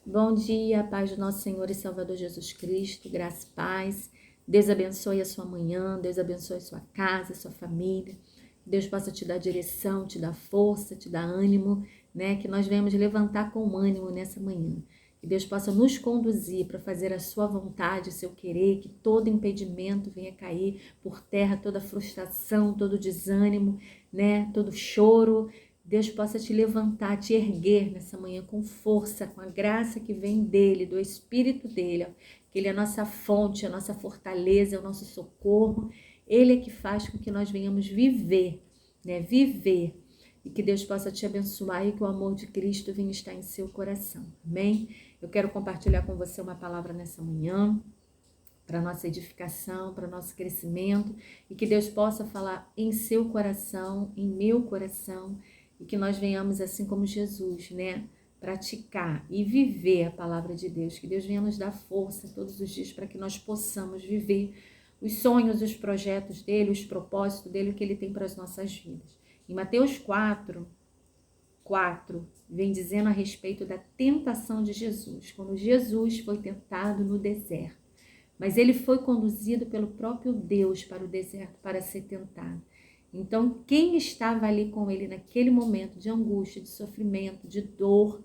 Bom dia, paz do nosso Senhor e Salvador Jesus Cristo, graça e paz. Deus abençoe a sua manhã, Deus abençoe a sua casa, a sua família. Deus possa te dar direção, te dar força, te dar ânimo, né? Que nós venhamos levantar com ânimo nessa manhã. Que Deus possa nos conduzir para fazer a sua vontade, o seu querer, que todo impedimento venha cair por terra, toda frustração, todo desânimo, né? Todo choro. Deus possa te levantar, te erguer nessa manhã com força, com a graça que vem dele, do Espírito dele, ó, que ele é a nossa fonte, a nossa fortaleza, é o nosso socorro. Ele é que faz com que nós venhamos viver, né? Viver. E que Deus possa te abençoar e que o amor de Cristo venha estar em seu coração. Amém? Eu quero compartilhar com você uma palavra nessa manhã, para nossa edificação, para nosso crescimento, e que Deus possa falar em seu coração, em meu coração, e que nós venhamos, assim como Jesus, né, praticar e viver a palavra de Deus. Que Deus venha nos dar força todos os dias para que nós possamos viver os sonhos, os projetos dele, os propósitos dele, o que ele tem para as nossas vidas. Em Mateus 4, vem dizendo a respeito da tentação de Jesus, quando Jesus foi tentado no deserto. Mas ele foi conduzido pelo próprio Deus para o deserto para ser tentado. Então, quem estava ali com ele naquele momento de angústia, de sofrimento, de dor,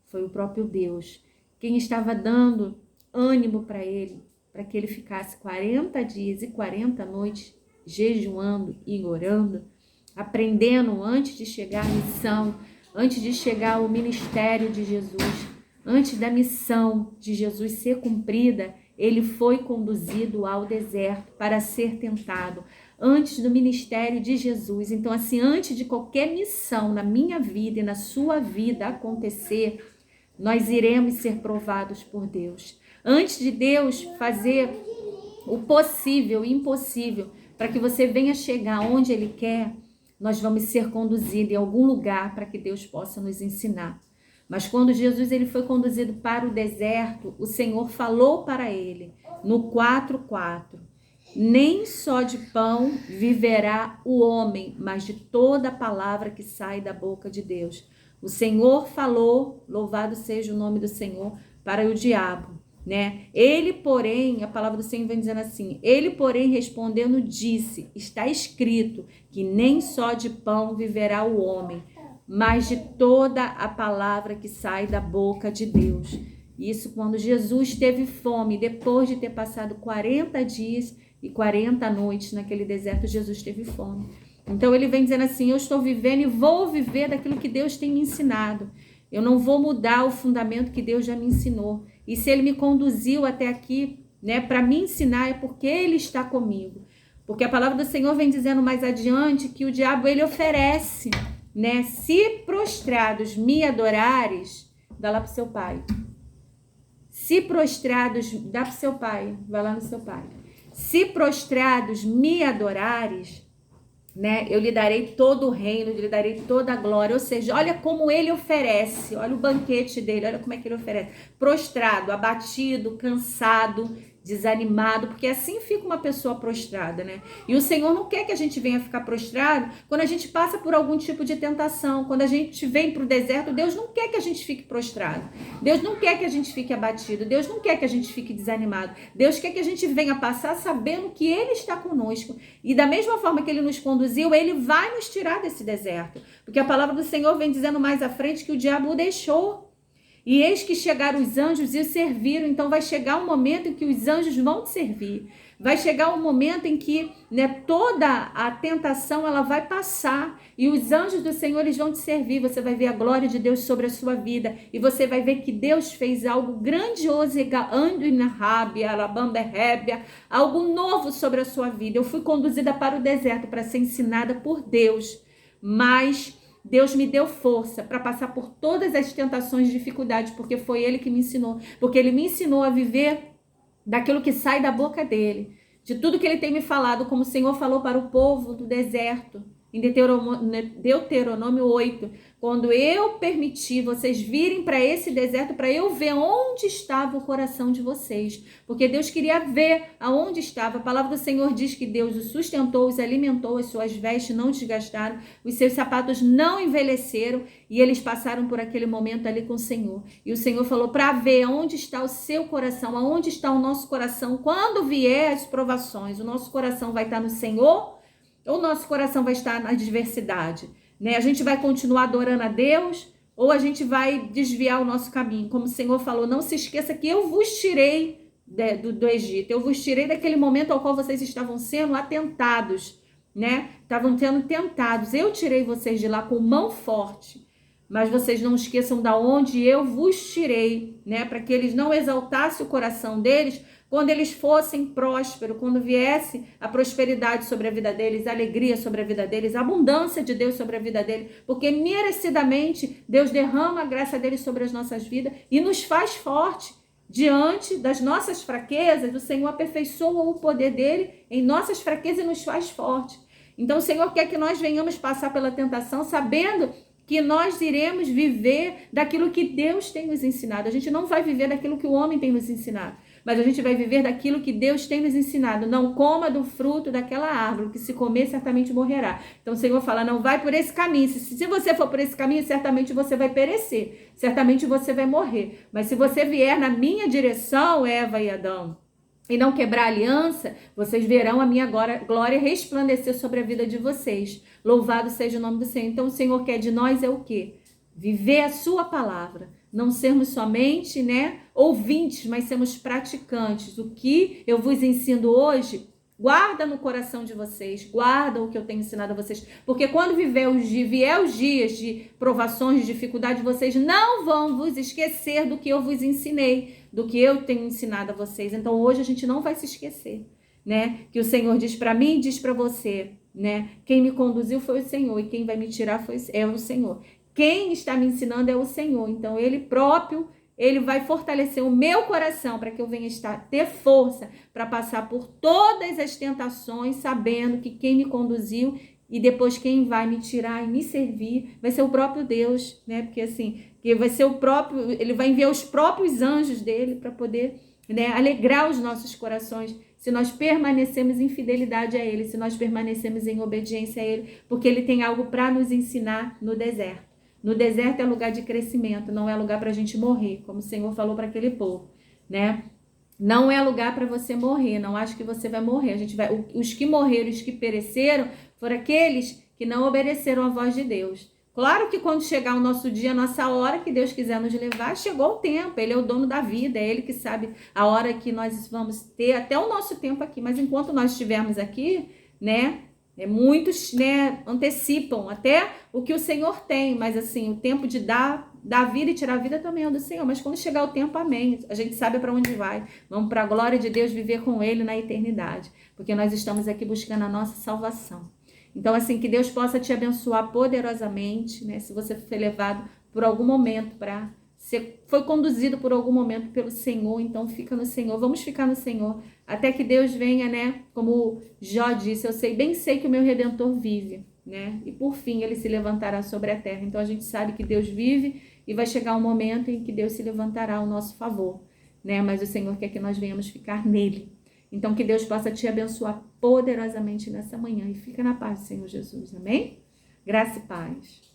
foi o próprio Deus. Quem estava dando ânimo para ele, para que ele ficasse 40 dias e 40 noites jejuando e orando, aprendendo antes de chegar à missão, antes de chegar ao ministério de Jesus, antes da missão de Jesus ser cumprida, ele foi conduzido ao deserto para ser tentado, antes do ministério de Jesus. Então, assim, antes de qualquer missão na minha vida e na sua vida acontecer, nós iremos ser provados por Deus. Antes de Deus fazer o possível e impossível para que você venha chegar onde Ele quer, nós vamos ser conduzidos em algum lugar para que Deus possa nos ensinar. Mas quando Jesus ele foi conduzido para o deserto, o Senhor falou para ele, no 4:4, nem só de pão viverá o homem, mas de toda a palavra que sai da boca de Deus. O Senhor falou, louvado seja o nome do Senhor, para o diabo, né? Ele, porém, a palavra do Senhor vem dizendo assim, ele, porém, respondendo, disse, está escrito que nem só de pão viverá o homem, mas de toda a palavra que sai da boca de Deus. Isso quando Jesus teve fome, depois de ter passado 40 dias e 40 noites naquele deserto, Jesus teve fome. Então ele vem dizendo assim, eu estou vivendo e vou viver daquilo que Deus tem me ensinado. Eu não vou mudar o fundamento que Deus já me ensinou. E se ele me conduziu até aqui, né, para me ensinar, é porque ele está comigo. Porque a palavra do Senhor vem dizendo mais adiante que o diabo ele oferece, né? Se prostrados me adorares, dá lá pro seu pai. Se prostrados, dá pro seu pai, vai lá no seu pai. Se prostrados me adorares, né? Eu lhe darei todo o reino, eu lhe darei toda a glória. Ou seja, olha como ele oferece, olha o banquete dele, olha como é que ele oferece. Prostrado, abatido, cansado, desanimado, porque assim fica uma pessoa prostrada, né? E o Senhor não quer que a gente venha ficar prostrado quando a gente passa por algum tipo de tentação. Quando a gente vem para o deserto, Deus não quer que a gente fique prostrado. Deus não quer que a gente fique abatido. Deus não quer que a gente fique desanimado. Deus quer que a gente venha passar sabendo que Ele está conosco. E da mesma forma que Ele nos conduziu, Ele vai nos tirar desse deserto. Porque a palavra do Senhor vem dizendo mais à frente que o diabo o deixou. E eis que chegaram os anjos e o serviram. Então vai chegar um momento em que os anjos vão te servir. Vai chegar um momento em que, né, toda a tentação ela vai passar. E os anjos do Senhor eles vão te servir. Você vai ver a glória de Deus sobre a sua vida. E você vai ver que Deus fez algo grandioso. Algo novo sobre a sua vida. Eu fui conduzida para o deserto para ser ensinada por Deus. Mas Deus me deu força para passar por todas as tentações e dificuldades, porque foi Ele que me ensinou. Porque Ele me ensinou a viver daquilo que sai da boca dele. De tudo que Ele tem me falado, como o Senhor falou para o povo do deserto. em Deuteronômio 8, quando eu permiti vocês virem para esse deserto, para eu ver onde estava o coração de vocês, porque Deus queria ver aonde estava. A palavra do Senhor diz que Deus os sustentou, os alimentou, as suas vestes não desgastaram, os seus sapatos não envelheceram, e eles passaram por aquele momento ali com o Senhor. E o Senhor falou para ver aonde está o seu coração, aonde está o nosso coração. Quando vier as provações, o nosso coração vai estar no Senhor ou o nosso coração vai estar na adversidade? Né? A gente vai continuar adorando a Deus ou a gente vai desviar o nosso caminho? Como o Senhor falou, não se esqueça que eu vos tirei do Egito, eu vos tirei daquele momento ao qual vocês estavam sendo atentados, né? Estavam sendo tentados, eu tirei vocês de lá com mão forte, mas vocês não esqueçam da onde eu vos tirei, né? Para que eles não exaltassem o coração deles quando eles fossem prósperos, quando viesse a prosperidade sobre a vida deles, a alegria sobre a vida deles, a abundância de Deus sobre a vida deles, porque merecidamente Deus derrama a graça dele sobre as nossas vidas e nos faz forte. Diante das nossas fraquezas, o Senhor aperfeiçoa o poder dele em nossas fraquezas e nos faz forte. Então o Senhor quer que nós venhamos passar pela tentação sabendo que nós iremos viver daquilo que Deus tem nos ensinado. A gente não vai viver daquilo que o homem tem nos ensinado, mas a gente vai viver daquilo que Deus tem nos ensinado. Não coma do fruto daquela árvore, que se comer certamente morrerá. Então o Senhor fala, não vai por esse caminho. Se você for por esse caminho, certamente você vai perecer, certamente você vai morrer. Mas se você vier na minha direção, Eva e Adão, e não quebrar a aliança, vocês verão a minha glória resplandecer sobre a vida de vocês. Louvado seja o nome do Senhor. Então o Senhor quer de nós é o quê? Viver a sua palavra. Não sermos somente, né, ouvintes, mas sermos praticantes. O que eu vos ensino hoje, guarda no coração de vocês, guarda o que eu tenho ensinado a vocês, porque quando vier os dias de provações, de dificuldade, vocês não vão vos esquecer do que eu vos ensinei, do que eu tenho ensinado a vocês. Então hoje a gente não vai se esquecer, né, que o Senhor diz para mim e diz para você, né, quem me conduziu foi o Senhor e quem vai me tirar é o Senhor. Quem está me ensinando é o Senhor. Então ele próprio, ele vai fortalecer o meu coração para que eu venha ter força para passar por todas as tentações, sabendo que quem me conduziu e depois quem vai me tirar e me servir vai ser o próprio Deus, né? Porque assim, que vai ser o próprio, ele vai enviar os próprios anjos dele para poder, né, alegrar os nossos corações, se nós permanecemos em fidelidade a ele, se nós permanecemos em obediência a ele, porque ele tem algo para nos ensinar no deserto. No deserto é lugar de crescimento, não é lugar para a gente morrer, como o Senhor falou para aquele povo, né? Não é lugar para você morrer, não acho que você vai morrer. Os que morreram, os que pereceram, foram aqueles que não obedeceram à voz de Deus. Claro que quando chegar o nosso dia, a nossa hora que Deus quiser nos levar, chegou o tempo. Ele é o dono da vida, é Ele que sabe a hora que nós vamos ter, até o nosso tempo aqui. Mas enquanto nós estivermos aqui, né? Muitos, né, antecipam até o que o Senhor tem, mas assim, o tempo de dar vida e tirar a vida também é do Senhor, mas quando chegar o tempo, amém, a gente sabe para onde vai, vamos para a glória de Deus viver com Ele na eternidade, porque nós estamos aqui buscando a nossa salvação. Então assim, que Deus possa te abençoar poderosamente, né, se você foi levado por algum momento foi conduzido por algum momento pelo Senhor, então fica no Senhor, vamos ficar no Senhor, até que Deus venha, né, como Jó disse, bem sei que o meu Redentor vive, né, e por fim ele se levantará sobre a terra. Então a gente sabe que Deus vive e vai chegar um momento em que Deus se levantará ao nosso favor, né, mas o Senhor quer que nós venhamos ficar nele. Então que Deus possa te abençoar poderosamente nessa manhã e fica na paz do Senhor Jesus, amém? Graça e paz.